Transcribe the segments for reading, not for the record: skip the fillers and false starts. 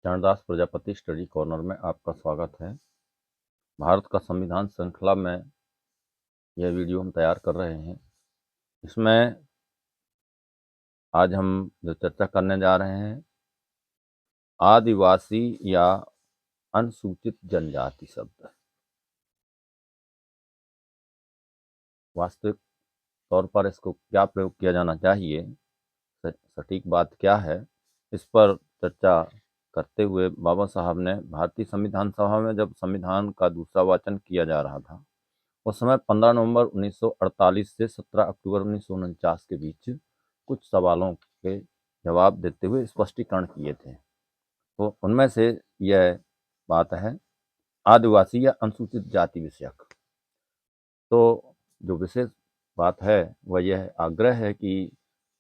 Charandas Prajapati study corner में आपका स्वागत है। भारत का संविधान श्रृंखला में यह वीडियो हम तैयार कर रहे हैं। इसमें आज हम जो चर्चा करने जा रहे हैं, आदिवासी या अनुसूचित जनजाति शब्द। वास्तविक तौर पर इसको क्या प्रयोग किया जाना चाहिए, सटीक बात क्या है, इस पर चर्चा करते हुए बाबा साहब ने भारतीय संविधान सभा में जब संविधान का दूसरा वाचन किया जा रहा था, उस समय 15 नवंबर 1948 से 17 अक्टूबर 1949 के बीच कुछ सवालों के जवाब देते हुए स्पष्टीकरण किए थे। तो उनमें से यह बात है आदिवासी या अनुसूचित जाति विषयक। तो जो विशेष बात है वह यह आग्रह है कि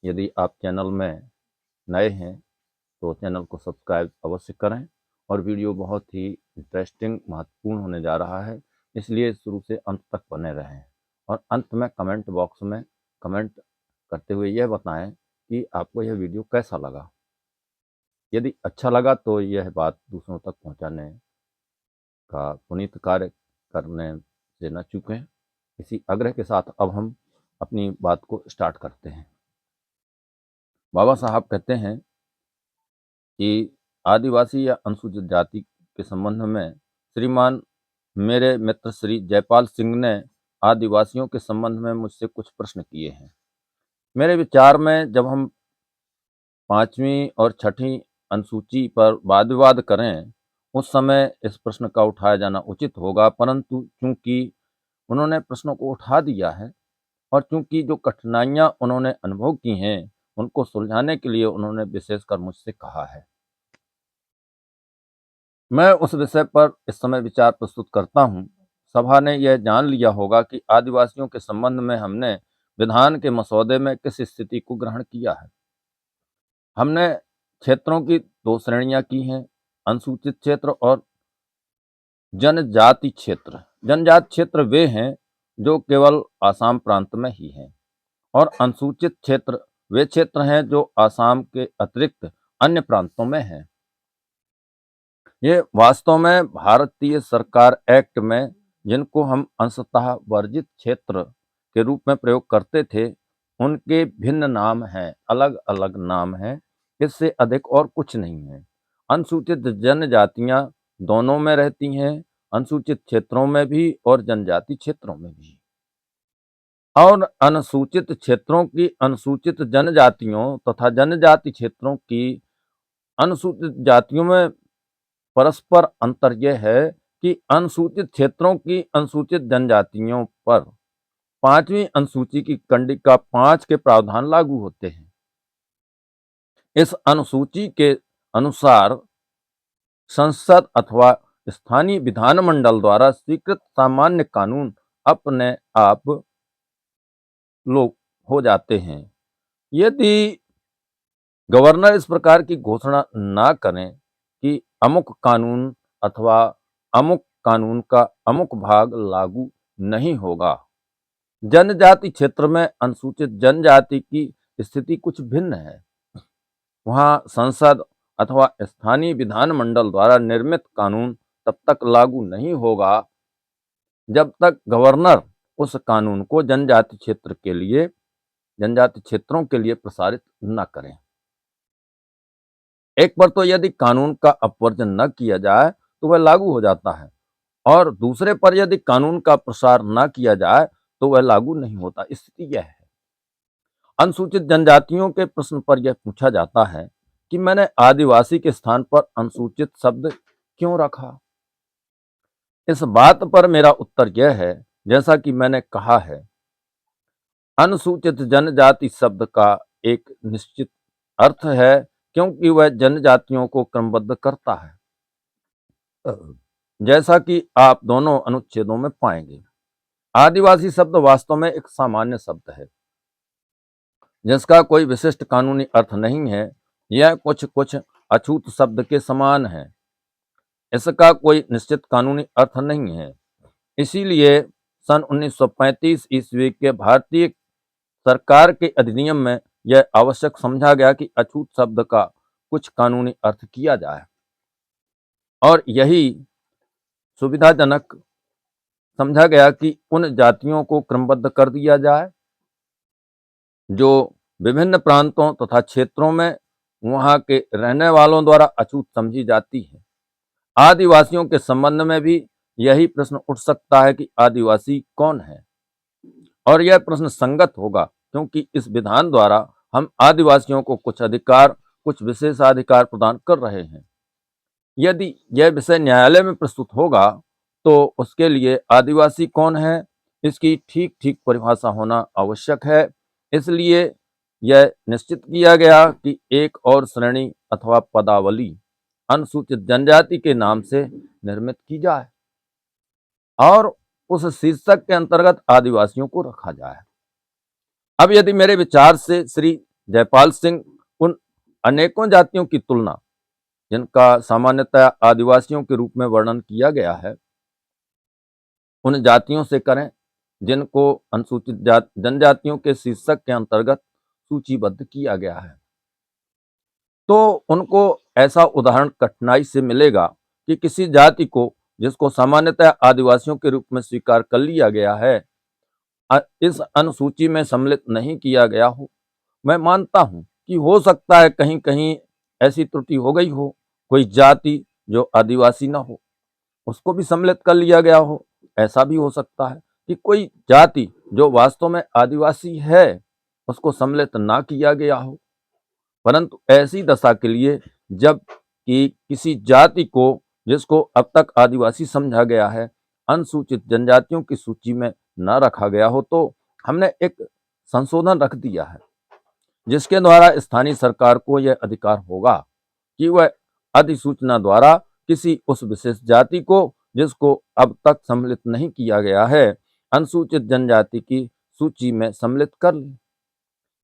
यदि आप चैनल में नए हैं तो चैनल को सब्सक्राइब अवश्य करें, और वीडियो बहुत ही इंटरेस्टिंग महत्वपूर्ण होने जा रहा है, इसलिए शुरू से अंत तक बने रहें। और अंत में कमेंट बॉक्स में कमेंट करते हुए यह बताएं कि आपको यह वीडियो कैसा लगा। यदि अच्छा लगा तो यह बात दूसरों तक पहुंचाने का पुनीत कार्य करने से न चूकें। इसी आग्रह के साथ अब हम अपनी बात को स्टार्ट करते हैं। बाबा साहब कहते हैं कि आदिवासी या अनुसूचित जाति के संबंध में श्रीमान मेरे मित्र श्री जयपाल सिंह ने आदिवासियों के संबंध में मुझसे कुछ प्रश्न किए हैं। मेरे विचार में जब हम 5वीं और 6ठी अनुसूची पर वाद विवाद करें उस समय इस प्रश्न का उठाया जाना उचित होगा, परंतु चूंकि उन्होंने प्रश्नों को उठा दिया है और चूंकि जो कठिनाइयां उन्होंने अनुभव की हैं उनको सुलझाने के लिए उन्होंने विशेषकर मुझसे कहा है, मैं उस विषय पर इस समय विचार प्रस्तुत करता हूं। सभा ने यह जान लिया होगा कि आदिवासियों के संबंध में हमने विधान के मसौदे में किस स्थिति को ग्रहण किया है। हमने क्षेत्रों की 2 श्रेणियां की हैं, अनुसूचित क्षेत्र और जनजाति क्षेत्र। जनजाति क्षेत्र वे हैं जो केवल आसाम प्रांत में ही हैं, और अनुसूचित क्षेत्र वे क्षेत्र हैं जो आसाम के अतिरिक्त अन्य प्रांतों में हैं। ये वास्तव में भारतीय सरकार एक्ट में जिनको हम अंशतः वर्जित क्षेत्र के रूप में प्रयोग करते थे उनके भिन्न नाम हैं, अलग अलग नाम हैं, इससे अधिक और कुछ नहीं है। अनुसूचित जनजातियां दोनों में रहती हैं, अनुसूचित क्षेत्रों में भी और जनजाति क्षेत्रों में भी। और अनुसूचित क्षेत्रों की अनुसूचित जनजातियों तथा जनजाति क्षेत्रों की अनुसूचित जातियों में परस्पर अंतर यह है कि अनुसूचित क्षेत्रों की अनुसूचित जनजातियों पर 5वीं अनुसूची की कंडिका 5 के प्रावधान लागू होते हैं। इस अनुसूची के अनुसार संसद अथवा स्थानीय विधानमंडल द्वारा स्वीकृत सामान्य कानून अपने आप लोग हो जाते हैं। यदि गवर्नर इस प्रकार की घोषणा ना करें कि अमुक कानून अथवा अमुक कानून का अमुक भाग लागू नहीं होगा। जनजाति क्षेत्र में अनुसूचित जनजाति की स्थिति कुछ भिन्न है। वहां संसद अथवा स्थानीय विधानमंडल द्वारा निर्मित कानून तब तक लागू नहीं होगा जब तक गवर्नर उस कानून को जनजाति क्षेत्रों के लिए प्रसारित न करें। एक पर तो यदि कानून का अपवर्जन न किया जाए तो वह लागू हो जाता है, और दूसरे पर यदि कानून का प्रसार न किया जाए तो वह लागू नहीं होता। स्थिति यह है। अनुसूचित जनजातियों के प्रश्न पर यह पूछा जाता है कि मैंने आदिवासी के स्थान पर अनुसूचित शब्द क्यों रखा। इस बात पर मेरा उत्तर यह है, जैसा कि मैंने कहा है, अनुसूचित जनजाति शब्द का एक निश्चित अर्थ है क्योंकि वह जनजातियों को क्रमबद्ध करता है, जैसा कि आप दोनों अनुच्छेदों में पाएंगे। आदिवासी शब्द वास्तव में एक सामान्य शब्द है जिसका कोई विशिष्ट कानूनी अर्थ नहीं है। यह कुछ कुछ अछूत शब्द के समान है, इसका कोई निश्चित कानूनी अर्थ नहीं है। इसीलिए सन 1935 ईस्वी के भारतीय सरकार के अधिनियम में यह आवश्यक समझा गया कि अछूत शब्द का कुछ कानूनी अर्थ किया जाए। और यही सुविधाजनक समझा गया कि उन जातियों को क्रमबद्ध कर दिया जाए जो विभिन्न प्रांतों तथा क्षेत्रों में वहाँ के रहने वालों द्वारा अछूत समझी जाती है। आदिवासियों के संबंध में भी यही प्रश्न उठ सकता है कि आदिवासी कौन है, और यह प्रश्न संगत होगा क्योंकि इस विधान द्वारा हम आदिवासियों को कुछ अधिकार, कुछ विशेषाधिकार प्रदान कर रहे हैं। यदि यह विषय न्यायालय में प्रस्तुत होगा तो उसके लिए आदिवासी कौन है, इसकी ठीक ठीक परिभाषा होना आवश्यक है। इसलिए यह निश्चित किया गया कि एक और श्रेणी अथवा पदावली अनुसूचित जनजाति के नाम से निर्मित की जाए और उस शीर्षक के अंतर्गत आदिवासियों को रखा जाए। अब यदि मेरे विचार से श्री जयपाल सिंह उन अनेकों जातियों की तुलना जिनका सामान्यतः आदिवासियों के रूप में वर्णन किया गया है, उन जातियों से करें जिनको अनुसूचित जनजातियों के शीर्षक के अंतर्गत सूचीबद्ध किया गया है, तो उनको ऐसा उदाहरण कठिनाई से मिलेगा कि किसी जाति को जिसको सामान्यतः आदिवासियों के रूप में स्वीकार कर लिया गया है, इस अनुसूची में सम्मिलित नहीं किया गया हो। मैं मानता हूं कि हो सकता है कहीं कहीं ऐसी त्रुटि हो गई हो, कोई जाति जो आदिवासी ना हो उसको भी सम्मिलित कर लिया गया हो। ऐसा भी हो सकता है कि कोई जाति जो वास्तव में आदिवासी है उसको सम्मिलित ना किया गया हो। परंतु ऐसी दशा के लिए जब कि किसी जाति को जिसको अब तक आदिवासी समझा गया है अनुसूचित जनजातियों की सूची में न रखा गया हो, तो हमने एक संशोधन रख दिया है जिसके द्वारा स्थानीय सरकार को यह अधिकार होगा कि वह अधिसूचना द्वारा किसी उस विशेष जाति को जिसको अब तक सम्मिलित नहीं किया गया है अनुसूचित जनजाति की सूची में सम्मिलित कर ले।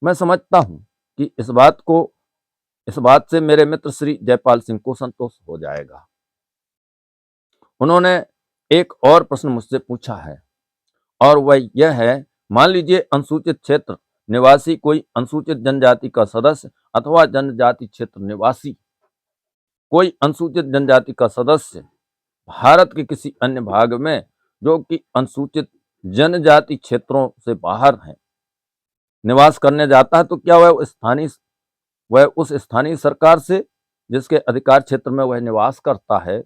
मैं समझता हूं कि इस बात से मेरे मित्र श्री जयपाल सिंह को संतोष हो जाएगा। उन्होंने एक और प्रश्न मुझसे पूछा है और वह यह है, मान लीजिए अनुसूचित क्षेत्र निवासी कोई अनुसूचित जनजाति का सदस्य अथवा जनजाति क्षेत्र निवासी कोई अनुसूचित जनजाति का सदस्य भारत के किसी अन्य भाग में जो कि अनुसूचित जनजाति क्षेत्रों से बाहर है निवास करने जाता है, तो क्या वह उस स्थानीय सरकार से जिसके अधिकार क्षेत्र में वह निवास करता है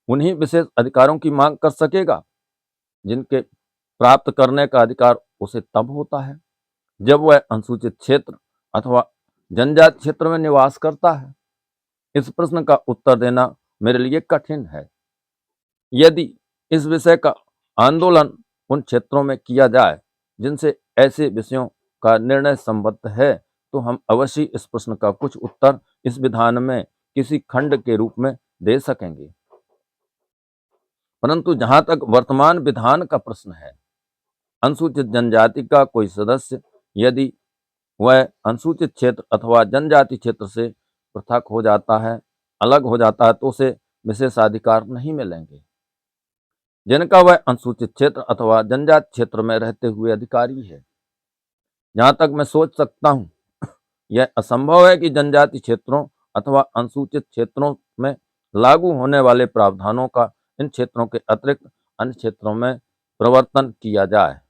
उन्हीं विशेष अधिकारों की मांग कर सकेगा जिनके प्राप्त करने का अधिकार उसे तब होता है जब वह अनुसूचित क्षेत्र अथवा जनजाति क्षेत्र में निवास करता है। इस प्रश्न का उत्तर देना मेरे लिए कठिन है। यदि इस विषय का आंदोलन उन क्षेत्रों में किया जाए जिनसे ऐसे विषयों का निर्णय संबद्ध है, तो हम अवश्य इस प्रश्न का कुछ उत्तर इस विधान में किसी खंड के रूप में दे सकेंगे। परंतु जहां तक वर्तमान विधान का प्रश्न है, अनुसूचित जनजाति का कोई सदस्य यदि वह अनुसूचित क्षेत्र अथवा जनजाति क्षेत्र से पृथक हो जाता है, अलग हो जाता है, तो उसे विशेषाधिकार नहीं मिलेंगे जिनका वह अनुसूचित क्षेत्र अथवा जनजाति क्षेत्र में रहते हुए अधिकारी है। जहां तक मैं सोच सकता हूं, यह असंभव है कि जनजाति क्षेत्रों अथवा अनुसूचित क्षेत्रों में लागू होने वाले प्रावधानों का इन क्षेत्रों के अतिरिक्त अन्य क्षेत्रों में प्रवर्तन किया जाए।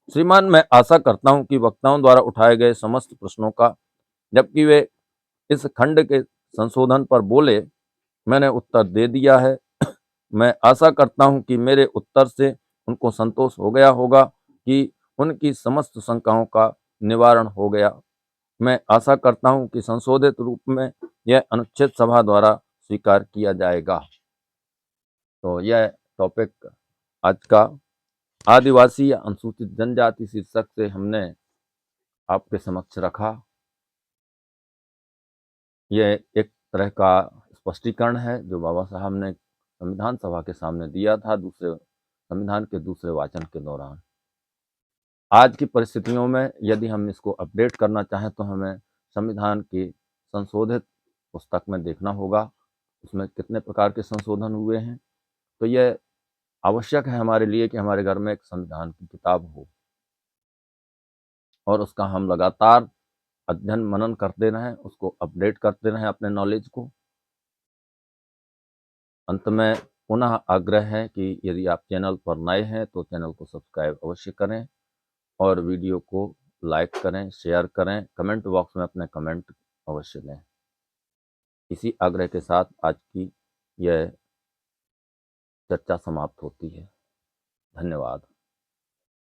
श्रीमान, मैं आशा करता हूं कि वक्ताओं द्वारा उठाए गए समस्त प्रश्नों का, जबकि वे इस खंड के संशोधन पर बोले, मैंने उत्तर दे दिया है। मैं आशा करता हूं कि मेरे उत्तर से उनको संतोष हो गया होगा कि उनकी समस्त शंकाओं का निवारण हो गया। मैं आशा करता हूं कि संशोधित रूप में यह अनुच्छेद सभा द्वारा स्वीकार किया जाएगा। तो यह टॉपिक आज का आदिवासी या अनुसूचित जनजाति शीर्षक से हमने आपके समक्ष रखा। यह एक तरह का स्पष्टीकरण है जो बाबा साहब ने संविधान सभा के सामने दिया था संविधान के दूसरे वाचन के दौरान। आज की परिस्थितियों में यदि हम इसको अपडेट करना चाहें तो हमें संविधान की संशोधित पुस्तक में देखना होगा उसमें कितने प्रकार के संशोधन हुए हैं। तो यह आवश्यक है हमारे लिए कि हमारे घर में एक संविधान की किताब हो और उसका हम लगातार अध्ययन मनन करते रहें, उसको अपडेट करते रहें अपने नॉलेज को। अंत में पुनः आग्रह है कि यदि आप चैनल पर नए हैं तो चैनल को सब्सक्राइब अवश्य करें और वीडियो को लाइक करें, शेयर करें, कमेंट बॉक्स में अपने कमेंट अवश्य दें। इसी आग्रह के साथ आज की यह चर्चा समाप्त होती है। धन्यवाद।